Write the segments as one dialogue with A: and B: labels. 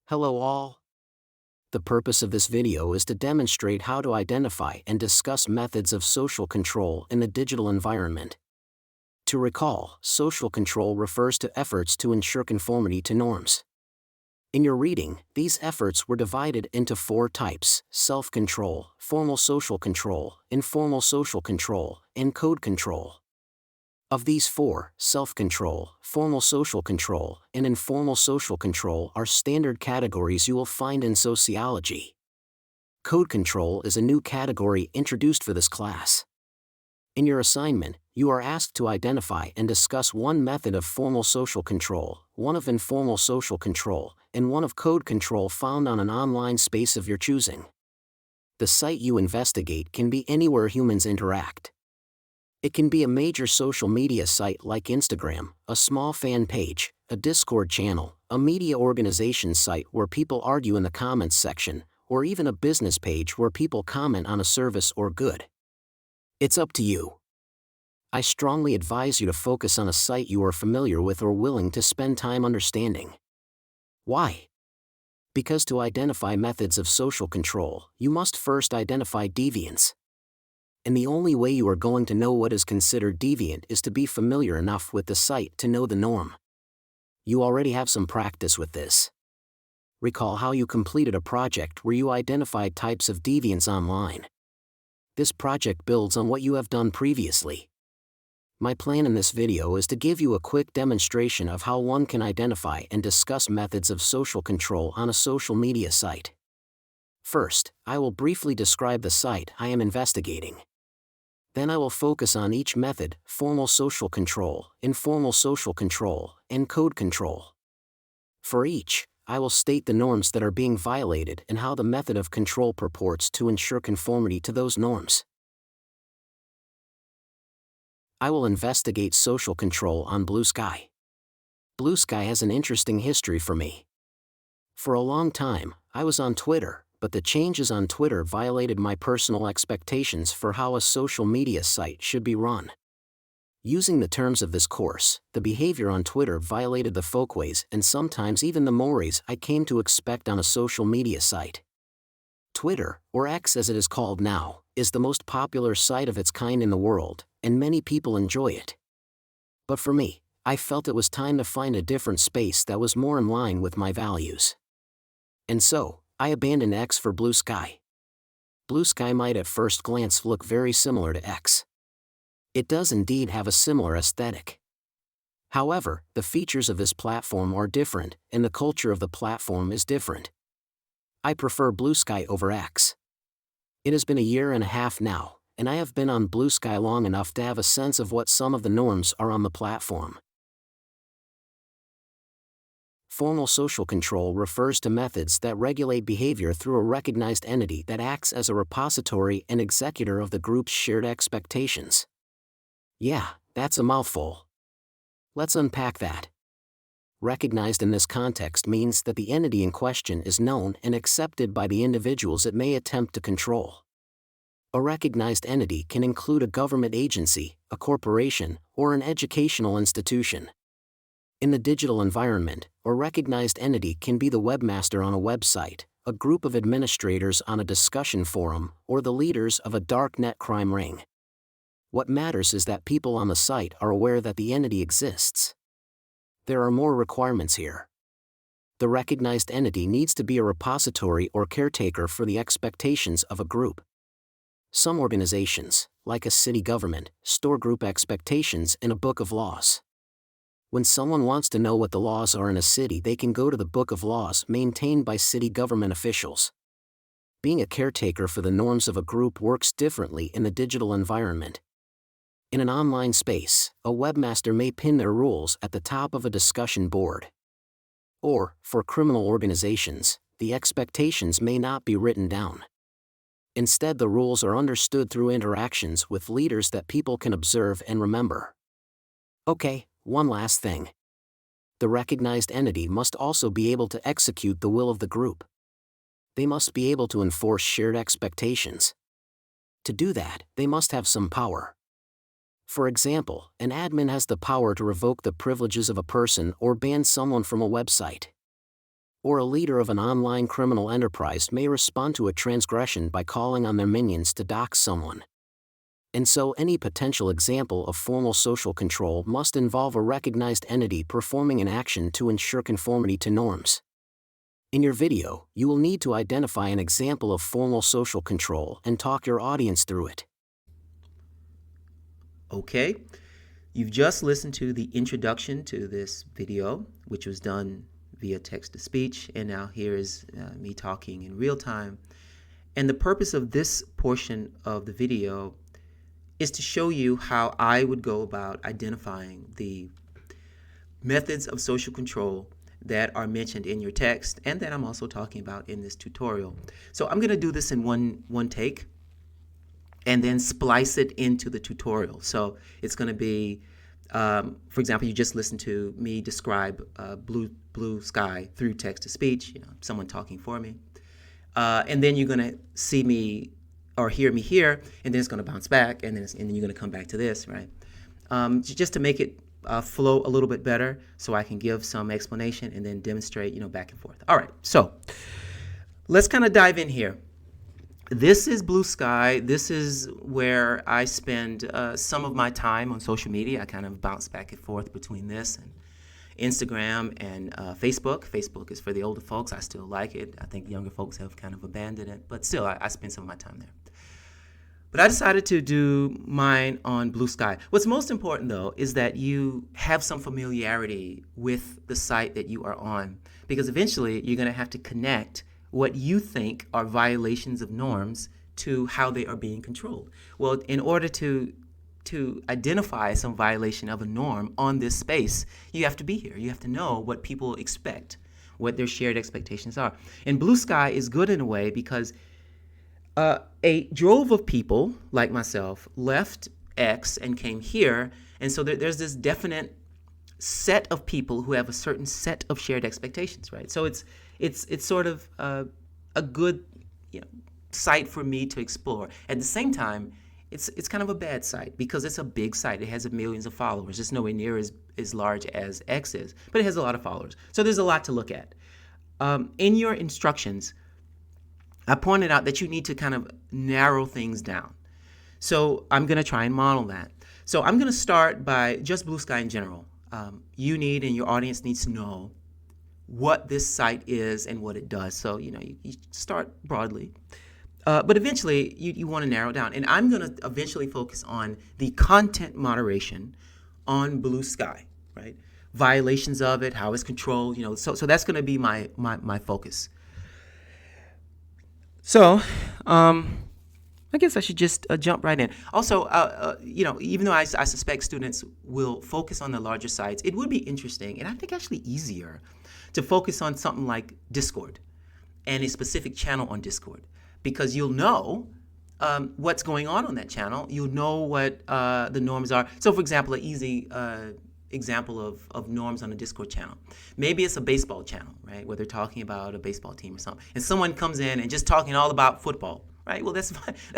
A: Hello all. The purpose of this video is to demonstrate how to identify and discuss methods of social control in the digital environment. To recall, social control refers to efforts to ensure conformity to norms. In your reading, these efforts were divided into four types: self-control, formal social control, informal social control, and code control. Of these four, self-control, formal social control, and informal social control are standard categories you will find in sociology. Code control is a new category introduced for this class. In your assignment, you are asked to identify and discuss one method of formal social control, one of informal social control, and one of code control found on an online space of your choosing. The site you investigate can be anywhere humans interact. It can be a major social media site like Instagram, a small fan page, a Discord channel, a media organization site where people argue in the comments section, or even a business page where people comment on a service or good. It's up to you. I strongly advise you to focus on a site you are familiar with or willing to spend time understanding. Why? Because to identify methods of social control, you must first identify deviance. And the only way you are going to know what is considered deviant is to be familiar enough with the site to know the norm. You already have some practice with this. Recall how you completed a project where you identified types of deviance online. This project builds on what you have done previously. My plan in this video is to give you a quick demonstration of how one can identify and discuss methods of social control on a social media site. First, I will briefly describe the site I am investigating. Then I will focus on each method: formal social control, informal social control, and code control. For each, I will state the norms that are being violated and how the method of control purports to ensure conformity to those norms. I will investigate social control on Blue Sky. Blue Sky has an interesting history for me. For a long time, I was on Twitter, but the changes on Twitter violated my personal expectations for how a social media site should be run. Using the terms of this course, the behavior on Twitter violated the folkways and sometimes even the mores I came to expect on a social media site. Twitter, or X as it is called now, is the most popular site of its kind in the world, and many people enjoy it. But for me, I felt it was time to find a different space that was more in line with my values. And so, I abandoned X for Blue Sky. Blue Sky might at first glance look very similar to X. It does indeed have a similar aesthetic. However, the features of this platform are different, and the culture of the platform is different. I prefer Blue Sky over X. It has been a year and a half now, and I have been on Blue Sky long enough to have a sense of what some of the norms are on the platform. Formal social control refers to methods that regulate behavior through a recognized entity that acts as a repository and executor of the group's shared expectations. Yeah, that's a mouthful. Let's unpack that. Recognized in this context means that the entity in question is known and accepted by the individuals it may attempt to control. A recognized entity can include a government agency, a corporation, or an educational institution. In the digital environment, a recognized entity can be the webmaster on a website, a group of administrators on a discussion forum, or the leaders of a darknet crime ring. What matters is that people on the site are aware that the entity exists. There are more requirements here. The recognized entity needs to be a repository or caretaker for the expectations of a group. Some organizations, like a city government, store group expectations in a book of laws. When someone wants to know what the laws are in a city, they can go to the book of laws maintained by city government officials. Being a caretaker for the norms of a group works differently in the digital environment. In an online space, a webmaster may pin their rules at the top of a discussion board. Or, for criminal organizations, the expectations may not be written down. Instead, the rules are understood through interactions with leaders that people can observe and remember. Okay, one last thing. The recognized entity must also be able to execute the will of the group. They must be able to enforce shared expectations. To do that, they must have some power. For example, an admin has the power to revoke the privileges of a person or ban someone from a website. Or a leader of an online criminal enterprise may respond to a transgression by calling on their minions to dox someone. And so any potential example of formal social control must involve a recognized entity performing an action to ensure conformity to norms. In your video, you will need to identify an example of formal social control and talk your audience through it.
B: Okay, you've just listened to the introduction to this video, which was done via text-to-speech, and now here is me talking in real time. And the purpose of this portion of the video is to show you how I would go about identifying the methods of social control that are mentioned in your text and that I'm also talking about in this tutorial. So I'm going to do this in one take and then splice it into the tutorial. So it's going to be, for example, you just listened to me describe blue sky through text-to-speech, someone talking for me. And then you're going to see me or hear me here, and then it's going to bounce back, and then you're going to come back to this, right? Just to make it flow a little bit better so I can give some explanation and then demonstrate, back and forth. All right, so let's kind of dive in here. This is Blue Sky. This is where I spend some of my time on social media. I kind of bounce back and forth between this and Instagram and Facebook. Facebook is for the older folks. I still like it. I think the younger folks have kind of abandoned it, but still I spend some of my time there. But I decided to do mine on Blue Sky. What's most important, though, is that you have some familiarity with the site that you are on, because eventually you're going to have to connect what you think are violations of norms to how they are being controlled. Well, in order to identify some violation of a norm on this space, you have to be here. You have to know what people expect, what their shared expectations are. And Blue Sky is good in a way because a drove of people like myself left X and came here, and so there's this definite set of people who have a certain set of shared expectations, right? So it's sort of a good site for me to explore. At the same time, it's kind of a bad site because it's a big site. It has millions of followers. It's nowhere near as large as X is, but it has a lot of followers. So there's a lot to look at. In your instructions, I pointed out that you need to kind of narrow things down. So I'm going to try and model that. So I'm going to start by just Blue Sky in general. You need and your audience needs to know what this site is and what it does. So, you start broadly. But eventually, you want to narrow it down. And I'm going to eventually focus on the content moderation on Blue Sky, right? Violations of it, how it's controlled, So that's going to be my focus. So, I guess I should just jump right in. Also, even though I suspect students will focus on the larger sites, it would be interesting, and I think actually easier, to focus on something like Discord and a specific channel on Discord, because you'll know what's going on that channel. You'll know what the norms are. So, for example, an easy example of norms on a Discord channel. Maybe it's a baseball channel, right, where they're talking about a baseball team or something, and someone comes in and just talking all about football, right? Well, that's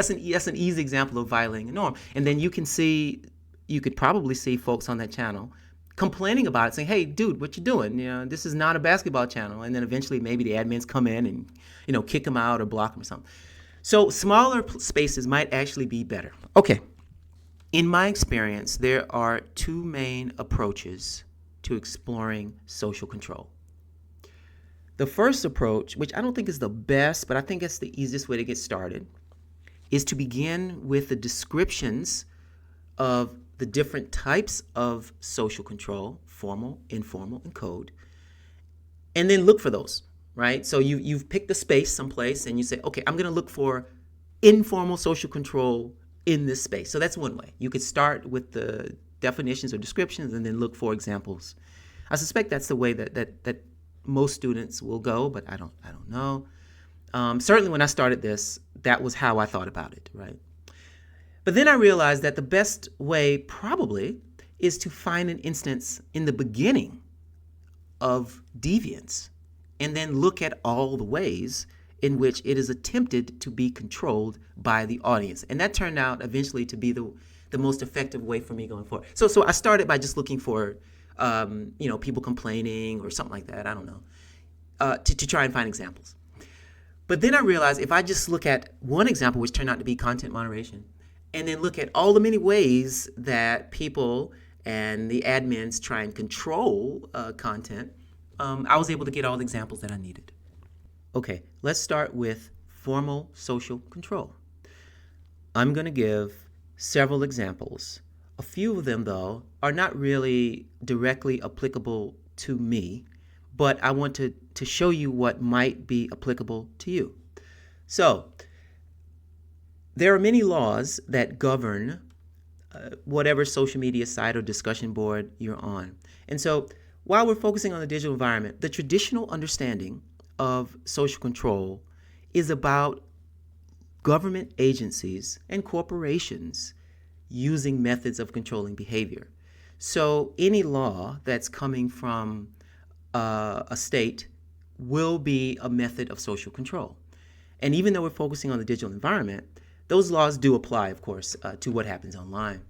B: an easy example of violating a norm. And then you could probably see folks on that channel complaining about it, saying, "Hey, dude, what you doing? This is not a basketball channel." And then eventually maybe the admins come in and kick them out or block them or something. So smaller spaces might actually be better. Okay. In my experience, there are two main approaches to exploring social control. The first approach, which I don't think is the best, but I think it's the easiest way to get started, is to begin with the descriptions of the different types of social control, formal, informal, and code, and then look for those, right? So you've picked a space someplace and you say, okay, I'm going to look for informal social control in this space. So that's one way. You could start with the definitions or descriptions and then look for examples. I suspect that's the way that most students will go, but I don't know. Certainly when I started this, that was how I thought about it, right? But then I realized that the best way probably is to find an instance in the beginning of deviance and then look at all the ways in which it is attempted to be controlled by the audience. And that turned out eventually to be the most effective way for me going forward. So I started by just looking for, people complaining or something like that. I don't know. to try and find examples. But then I realized if I just look at one example, which turned out to be content moderation, and then look at all the many ways that people and the admins try and control content, I was able to get all the examples that I needed. Okay, let's start with formal social control. I'm going to give several examples. A few of them, though, are not really directly applicable to me, but I want to show you what might be applicable to you. So, there are many laws that govern whatever social media site or discussion board you're on. And so, while we're focusing on the digital environment, the traditional understanding of social control is about government agencies and corporations using methods of controlling behavior. So any law that's coming from a state will be a method of social control. And even though we're focusing on the digital environment, those laws do apply, of course, to what happens online.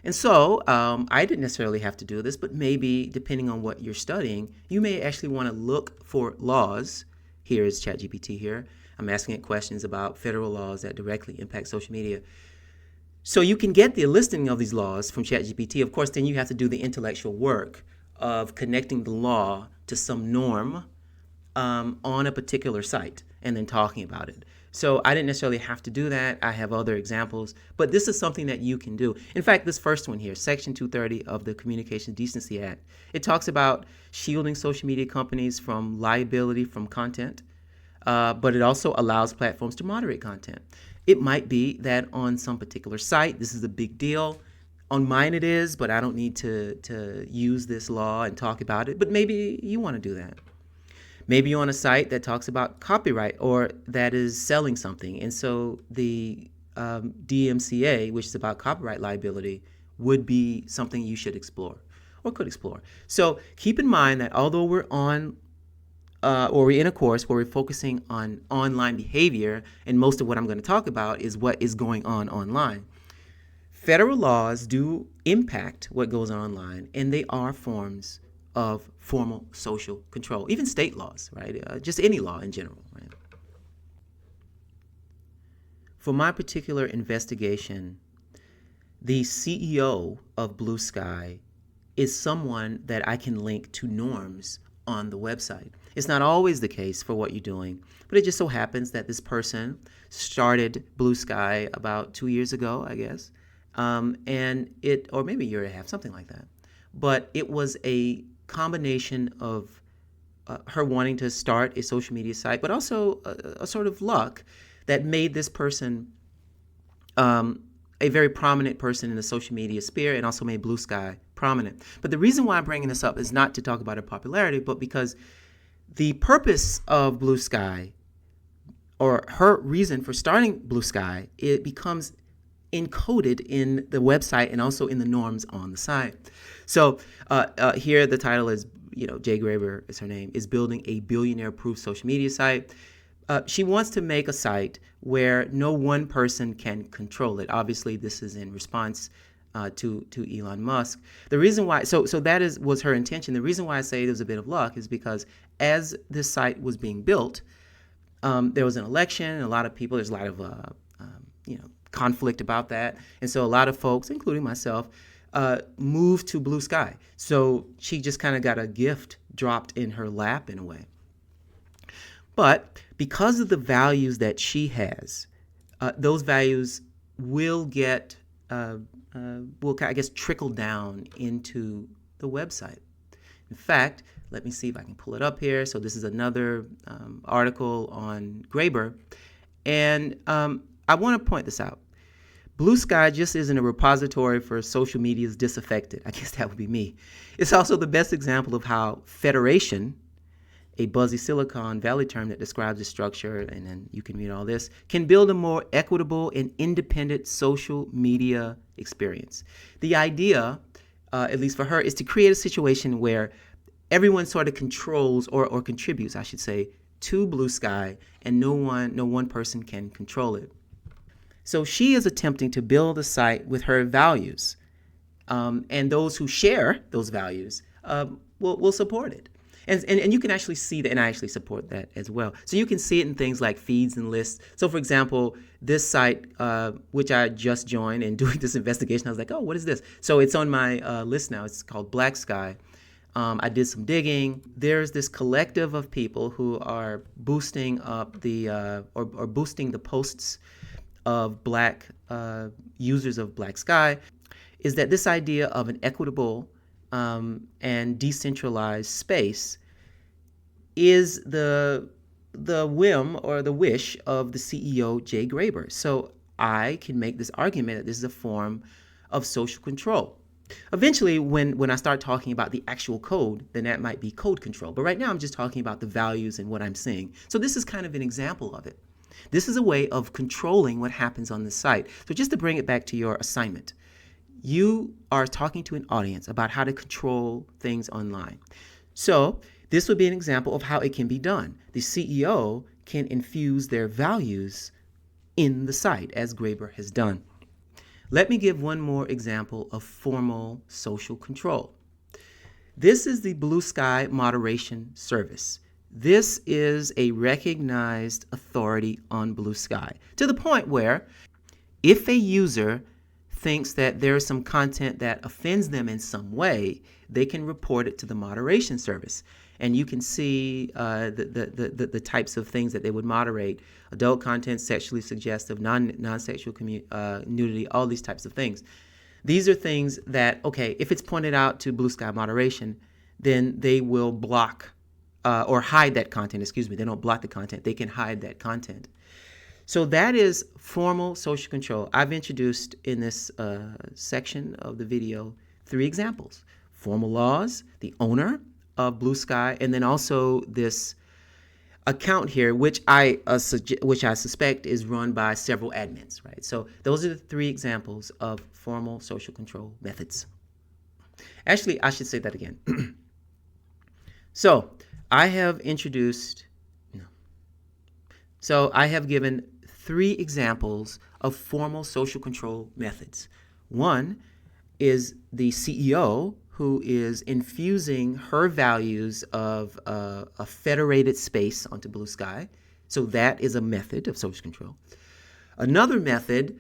B: And so I didn't necessarily have to do this, but maybe depending on what you're studying, you may actually want to look for laws. Here is ChatGPT here. I'm asking it questions about federal laws that directly impact social media. So you can get the listing of these laws from ChatGPT. Of course, then you have to do the intellectual work of connecting the law to some norm on a particular site and then talking about it. So I didn't necessarily have to do that. I have other examples, but this is something that you can do. In fact, this first one here, Section 230 of the Communications Decency Act, it talks about shielding social media companies from liability from content, but it also allows platforms to moderate content. It might be that on some particular site, this is a big deal. On mine it is, but I don't need to use this law and talk about it, but maybe you want to do that. Maybe you're on a site that talks about copyright or that is selling something. And so the DMCA, which is about copyright liability, would be something you should explore or could explore. So keep in mind that although we're on or we're in a course where we're focusing on online behavior, and most of what I'm going to talk about is what is going on online, federal laws do impact what goes on online, and they are forms of formal social control, even state laws, right? Just any law in general, right? For my particular investigation, the CEO of Blue Sky is someone that I can link to norms on the website. It's not always the case for what you're doing, but it just so happens that this person started Blue Sky about 2 years ago, I guess, and or maybe a year and a half, something like that. But it was a combination of her wanting to start a social media site, but also a sort of luck that made this person a very prominent person in the social media sphere and also made Blue Sky prominent. But the reason why I'm bringing this up is not to talk about her popularity, but because the purpose of Blue Sky, or her reason for starting Blue Sky, it becomes encoded in the website and also in the norms on the site. So here the title is, Jay Graber is her name, is building a billionaire-proof social media site. She wants to make a site where no one person can control it. Obviously, this is in response to Elon Musk. The reason why, so that was her intention. The reason why I say there's a bit of luck is because as this site was being built, there was an election, and a lot of people, there's a lot of conflict about that, and so a lot of folks, including myself, moved to Blue Sky. So she just kind of got a gift dropped in her lap in a way. But because of the values that she has, those values will get, trickle down into the website. In fact, let me see if I can pull it up here. So this is another article on Graber. And I want to point this out. Blue Sky just isn't a repository for social media's disaffected. I guess that would be me. It's also the best example of how federation, a buzzy Silicon Valley term that describes the structure, and then you can read all this, can build a more equitable and independent social media experience. The idea, at least for her, is to create a situation where everyone sort of controls or contributes, I should say, to Blue Sky, and no one person can control it. So she is attempting to build a site with her values, and those who share those values will support it. And you can actually see that, and I actually support that as well. So you can see it in things like feeds and lists. So for example, this site, which I just joined, and doing this investigation, I was like, oh, what is this? So it's on my list now. It's called Black Sky. I did some digging. There's this collective of people who are boosting up or boosting the posts of Black users of Black Sky. Is that this idea of an equitable and decentralized space is the whim or the wish of the CEO, Jay Graber. So I can make this argument that this is a form of social control. Eventually, when I start talking about the actual code, then that might be code control. But right now, I'm just talking about the values and what I'm seeing. So this is kind of an example of it. This is a way of controlling what happens on the site. So just to bring it back to your assignment, you are talking to an audience about how to control things online. So this would be an example of how it can be done. The CEO can infuse their values in the site, as Graber has done. Let me give one more example of formal social control. This is the Blue Sky Moderation Service. This is a recognized authority on Blue Sky, to the point where if a user thinks that there is some content that offends them in some way, they can report it to the moderation service. And you can see the types of things that they would moderate: adult content, sexually suggestive, non-sexual nudity, all these types of things. These are things that, okay, if it's pointed out to Blue Sky Moderation, then they will block or hide that content. Excuse me, they don't block the content, they can hide that content. So that is formal social control. I've introduced in this section of the video 3 examples: formal laws, the owner of Blue Sky, and then also this account here, which I suspect is run by several admins, right? So those are the 3 examples of formal social control methods. Actually, I should say that again. So I have given 3 examples of formal social control methods. One is the CEO who is infusing her values of a federated space onto Blue Sky. So that is a method of social control. Another method,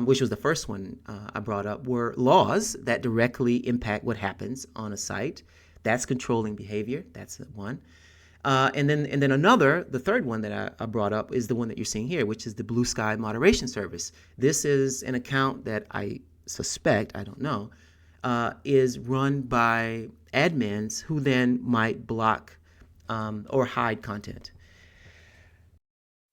B: which was the first one I brought up, were laws that directly impact what happens on a site. That's controlling behavior. That's one. And then the third one that I brought up is the one that you're seeing here, which is the Blue Sky Moderation Service. This is an account that I suspect, I don't know, is run by admins who then might block or hide content.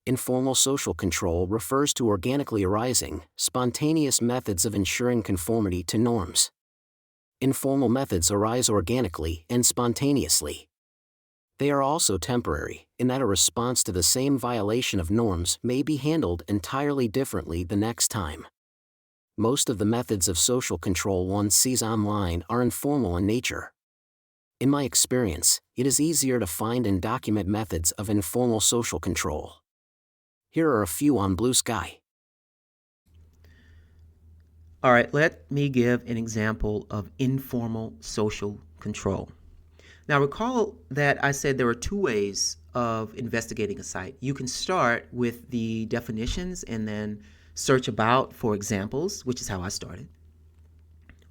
A: Informal social control refers to organically arising, spontaneous methods of ensuring conformity to norms. Informal methods arise organically and spontaneously. They are also temporary, in that a response to the same violation of norms may be handled entirely differently the next time. Most of the methods of social control one sees online are informal in nature. In my experience, it is easier to find and document methods of informal social control. Here are a few on Blue Sky.
B: All right, let me give an example of informal social control. Now recall that I said there are 2 ways of investigating a site. You can start with the definitions and then search about for examples, which is how I started.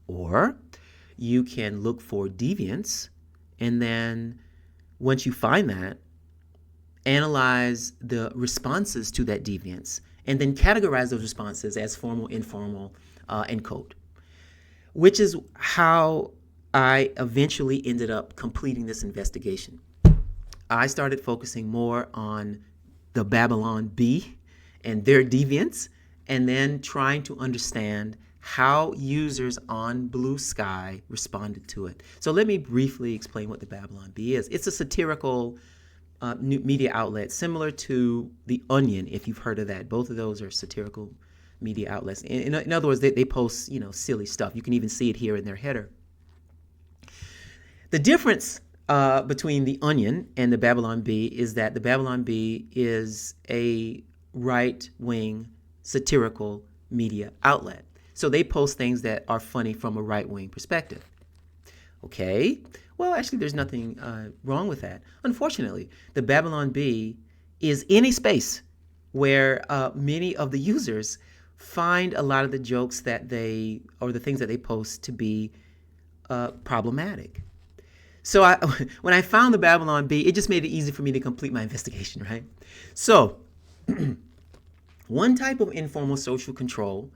B: Or you can look for deviance, and then once you find that, analyze the responses to that deviance, and then categorize those responses as formal, informal, and code, which is how I eventually ended up completing this investigation. I started focusing more on the Babylon Bee and their deviance, and then trying to understand how users on Blue Sky responded to it. So let me briefly explain what the Babylon Bee is. It's a satirical new media outlet similar to The Onion, if you've heard of that. Both of those are satirical media outlets. In other words, they post silly stuff. You can even see it here in their header. The difference between The Onion and the Babylon Bee is that the Babylon Bee is a right-wing satirical media outlet. So they post things that are funny from a right-wing perspective. Okay, well, actually, there's nothing wrong with that. Unfortunately, the Babylon Bee is in a space where many of the users find a lot of the jokes that they, or the things that they post, to be problematic. So when I found the Babylon Bee, it just made it easy for me to complete my investigation, right? So one type of informal social control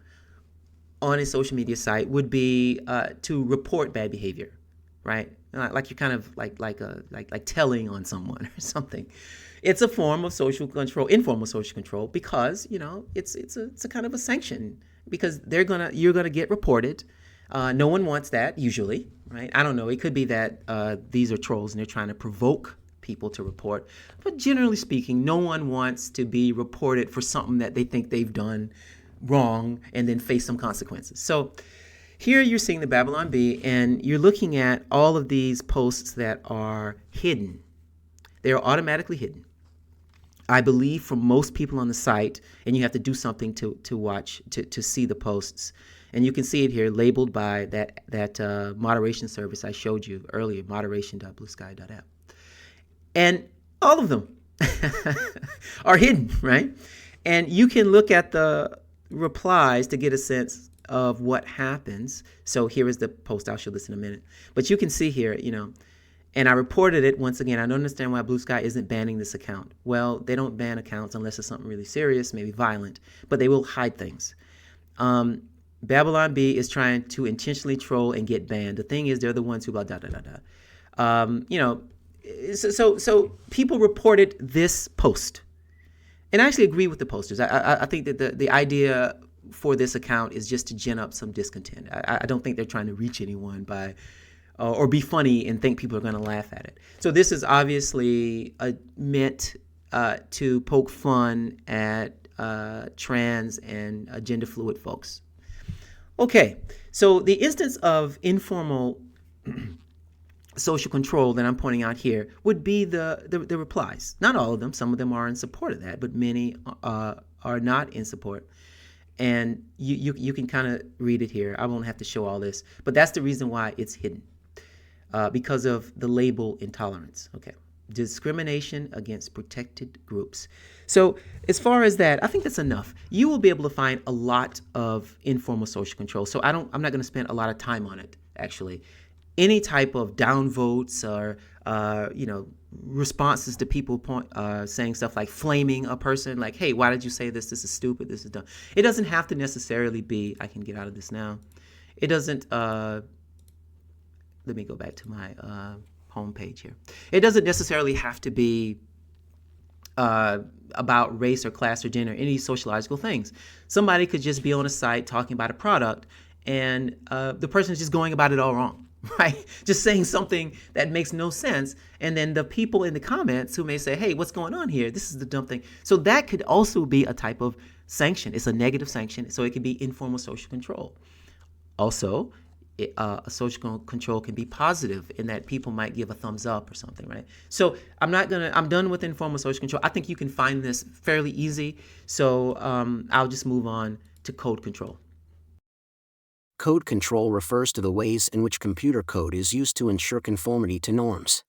B: on a social media site would be to report bad behavior, right? Like you're kind of like telling on someone or something. It's a form of social control, informal social control, because it's a kind of a sanction, because you're gonna get reported. No one wants that usually, right? I don't know. It could be that these are trolls and they're trying to provoke people to report, but generally speaking, no one wants to be reported for something that they think they've done wrong and then face some consequences. So here you're seeing the Babylon Bee, and you're looking at all of these posts that are hidden. They are automatically hidden, I believe, for most people on the site, and you have to do something to watch to see the posts. And you can see it here labeled by that moderation service I showed you earlier, moderation.bluesky.app. And all of them are hidden, right? And you can look at the replies to get a sense of what happens. So here is the post. I'll show this in a minute. But you can see here, and I reported it once again. I don't understand why Blue Sky isn't banning this account. Well, they don't ban accounts unless it's something really serious, maybe violent, but they will hide things. Babylon Bee is trying to intentionally troll and get banned. The thing is, they're the ones who blah, da, da, da, da. So people reported this post. And I actually agree with the posters. I think that the idea for this account is just to gin up some discontent. I don't think they're trying to reach anyone by or be funny and think people are going to laugh at it. So this is obviously meant to poke fun at trans and gender fluid folks. Okay, so the instance of informal social control that I'm pointing out here would be the replies. Not all of them. Some of them are in support of that, but many are not in support. And you can kind of read it here. I won't have to show all this, but that's the reason why it's hidden, because of the label intolerance. Okay, discrimination against protected groups. So as far as that, I think that's enough. You will be able to find a lot of informal social control. So I'm not going to spend a lot of time on it, actually. Any type of downvotes or responses to people saying stuff like flaming a person, like, hey, why did you say this? This is stupid. This is dumb. It doesn't have to necessarily be, I can get out of this now. It doesn't, let me go back to my home page here. It doesn't necessarily have to be about race or class or gender, any sociological things. Somebody could just be on a site talking about a product, and the person is just going about it all wrong. Right? Just saying something that makes no sense. And then the people in the comments who may say, hey, what's going on here? This is the dumb thing. So that could also be a type of sanction. It's a negative sanction. So it can be informal social control. Also, a social control can be positive in that people might give a thumbs up or something, right? So I'm done with informal social control. I think you can find this fairly easy. So I'll just move on to code control.
A: Code control refers to the ways in which computer code is used to ensure conformity to norms.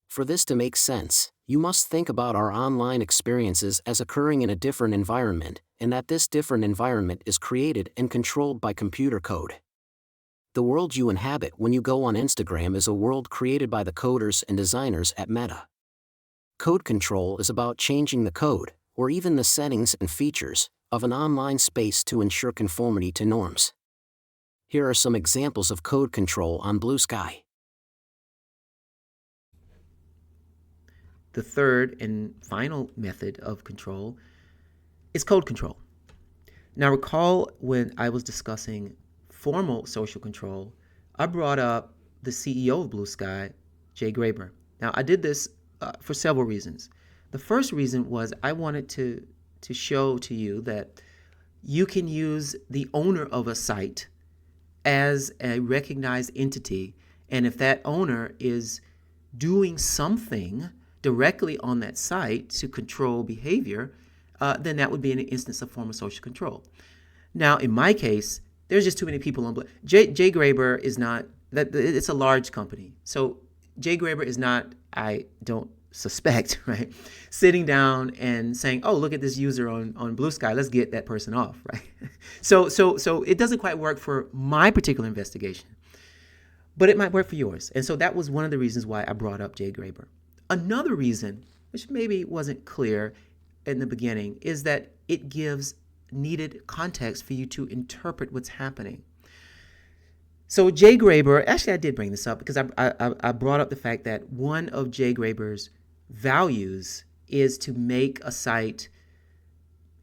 A: For this to make sense, you must think about our online experiences as occurring in a different environment, and that this different environment is created and controlled by computer code. The world you inhabit when you go on Instagram is a world created by the coders and designers at Meta. Code control is about changing the code, or even the settings and features, of an online space to ensure conformity to norms. Here are some examples of code control on Blue Sky.
B: The third and final method of control is code control. Now recall when I was discussing formal social control, I brought up the CEO of Blue Sky, Jay Graber. Now I did this for several reasons. The first reason was I wanted to show to you that you can use the owner of a site as a recognized entity, and if that owner is doing something directly on that site to control behavior, then that would be an instance of form of social control. Now, in my case, there's just too many people on. Jay Graber is not that it's a large company. So Jay Graber is not, I don't suspect, right, sitting down and saying, oh, look at this user on Blue Sky, let's get that person off, right? So it doesn't quite work for my particular investigation, but it might work for yours. And so that was one of the reasons why I brought up Jay Graber. Another reason, which maybe wasn't clear in the beginning, is that it gives needed context for you to interpret what's happening. So Jay Graber, actually I did bring this up because I brought up the fact that one of Jay Graber's values is to make a site,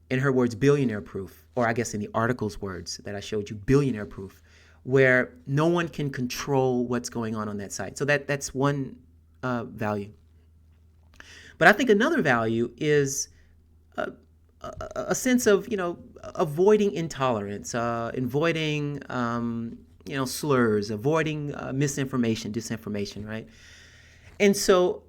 B: in her words, billionaire proof, or I guess in the article's words that I showed you, billionaire proof, where no one can control what's going on that site. So that's one value. But I think another value is a sense of, avoiding intolerance, avoiding, slurs, avoiding misinformation, disinformation, right? And so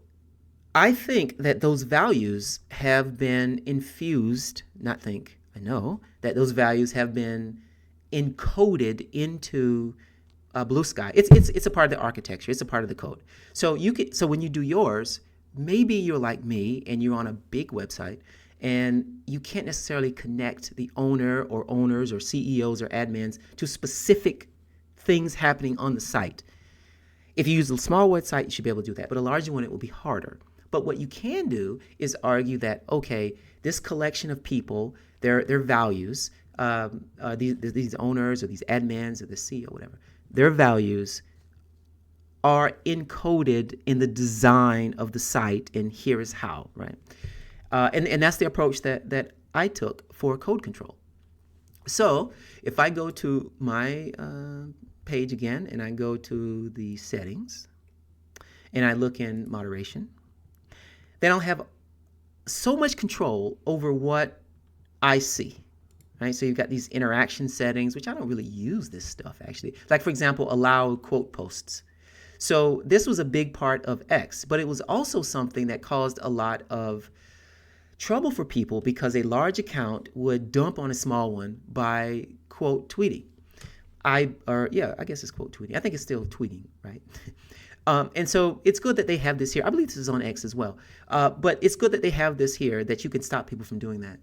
B: I think that those values have been infused, I know that those values have been encoded into Blue Sky. It's a part of the architecture. It's a part of the code. So when you do yours, maybe you're like me and you're on a big website and you can't necessarily connect the owner or owners or CEOs or admins to specific things happening on the site. If you use a small website, you should be able to do that, but a larger one, it will be harder. But what you can do is argue that, okay, this collection of people, their values, these owners or these admins or the CEO, whatever, their values are encoded in the design of the site, and here is how, right? And that's the approach that I took for code control. So if I go to my page again, and I go to the settings, and I look in moderation, then I'll have so much control over what I see, right? So you've got these interaction settings, which I don't really use this stuff, actually. Like, for example, allow quote posts. So this was a big part of X, but it was also something that caused a lot of trouble for people because a large account would dump on a small one by quote tweeting. I guess it's quote tweeting. I think it's still tweeting, right? And so it's good that they have this here. I believe this is on X as well. But it's good that they have this here that you can stop people from doing that.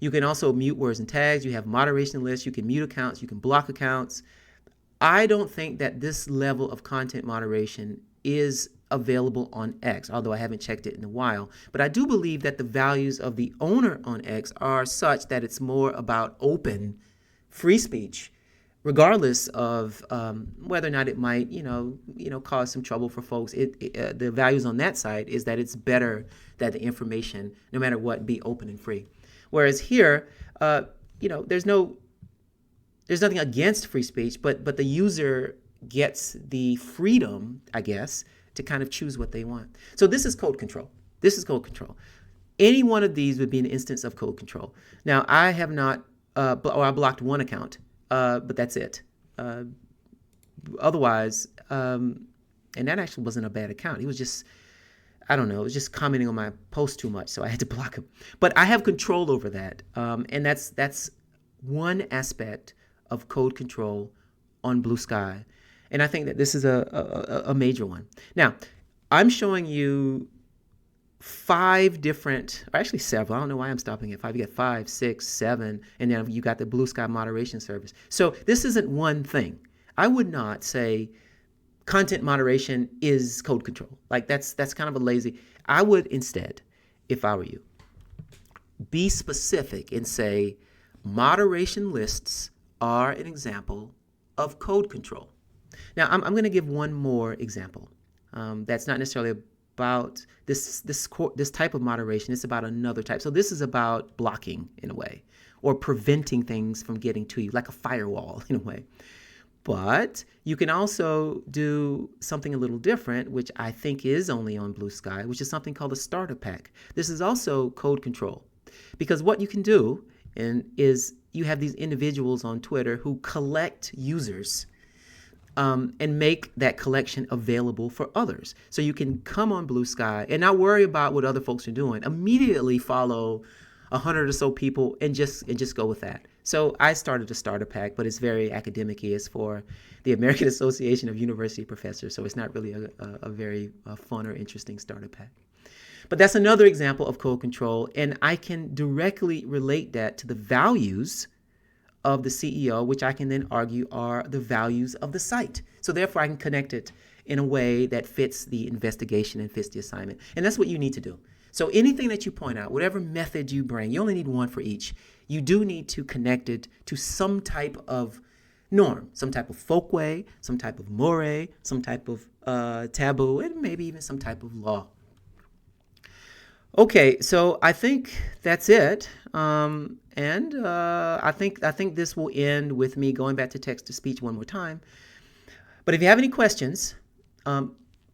B: You can also mute words and tags. You have moderation lists. You can mute accounts. You can block accounts. I don't think that this level of content moderation is available on X, although I haven't checked it in a while. But I do believe that the values of the owner on X are such that it's more about open, free speech, regardless of whether or not it might, cause some trouble for folks. The values on that side is that it's better that the information, no matter what, be open and free. Whereas here, there's nothing against free speech, but the user gets the freedom, I guess, to kind of choose what they want. So this is code control. Any one of these would be an instance of code control. Now, I have not, I blocked one account, but that's it. Otherwise, and that actually wasn't a bad account. He was just, I don't know, it was just commenting on my post too much, so I had to block him. But I have control over that, and that's one aspect of code control on Blue Sky. And I think that this is a major one. Now, I'm showing you 5 different, or actually several. I don't know why I'm stopping at 5. You got 5, 6, 7, and then you got the Blue Sky moderation service. So this isn't one thing. I would not say content moderation is code control. Like that's kind of a lazy. I would instead, if I were you, be specific and say moderation lists are an example of code control. Now, I'm going to give one more example. That's not necessarily about this type of moderation. It's about another type. So this is about blocking in a way, or preventing things from getting to you, like a firewall in a way. But you can also do something a little different, which I think is only on Blue Sky, which is something called a starter pack. This is also code control, because what you can do is you have these individuals on Twitter who collect users and make that collection available for others. So you can come on Blue Sky and not worry about what other folks are doing. Immediately follow 100 or so people and just go with that. So I started a starter pack, but it's very academic-y. It's for the American Association of University Professors, so it's not really a very fun or interesting starter pack. But that's another example of code control, and I can directly relate that to the values of the CEO, which I can then argue are the values of the site. So therefore, I can connect it in a way that fits the investigation and fits the assignment. And that's what you need to do. So anything that you point out, whatever method you bring, you only need one for each. You do need to connect it to some type of norm, some type of folkway, some type of moray, some type of taboo, and maybe even some type of law. Okay, so I think that's it. I think this will end with me going back to text-to-speech one more time. But if you have any questions,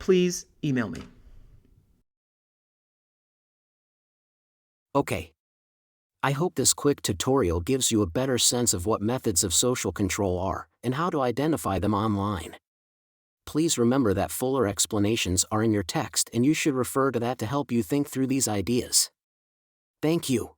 B: please email me.
A: Okay. I hope this quick tutorial gives you a better sense of what methods of social control are and how to identify them online. Please remember that fuller explanations are in your text and you should refer to that to help you think through these ideas. Thank you.